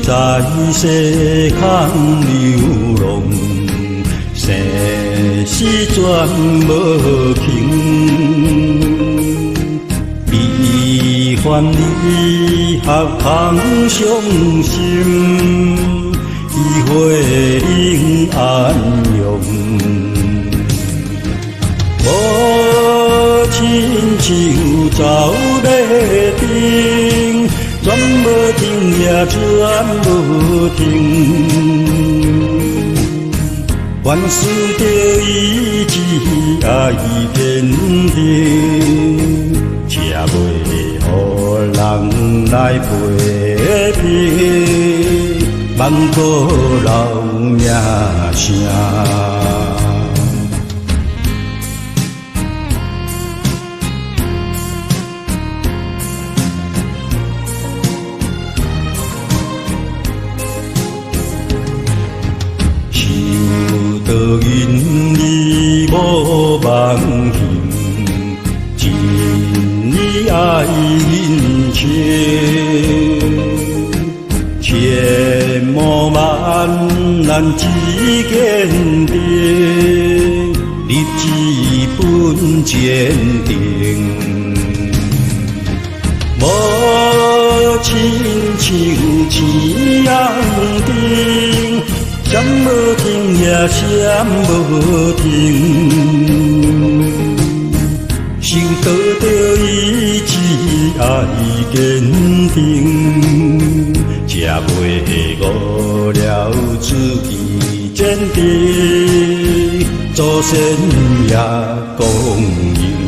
在世空流浪，生死全无凭。悲欢离合通伤心，依会应安详。无亲像走马灯，转无停也转无停。凡事着意志爱坚定，才袂互人来批评，茫个老命声。道因你无忘形，真理爱因情，千磨万难只坚定，立志本坚定。无亲像青阳灯，闪无停也闪无停，想到着意志爱坚定，才袂误了自己坚定，祖先也公认。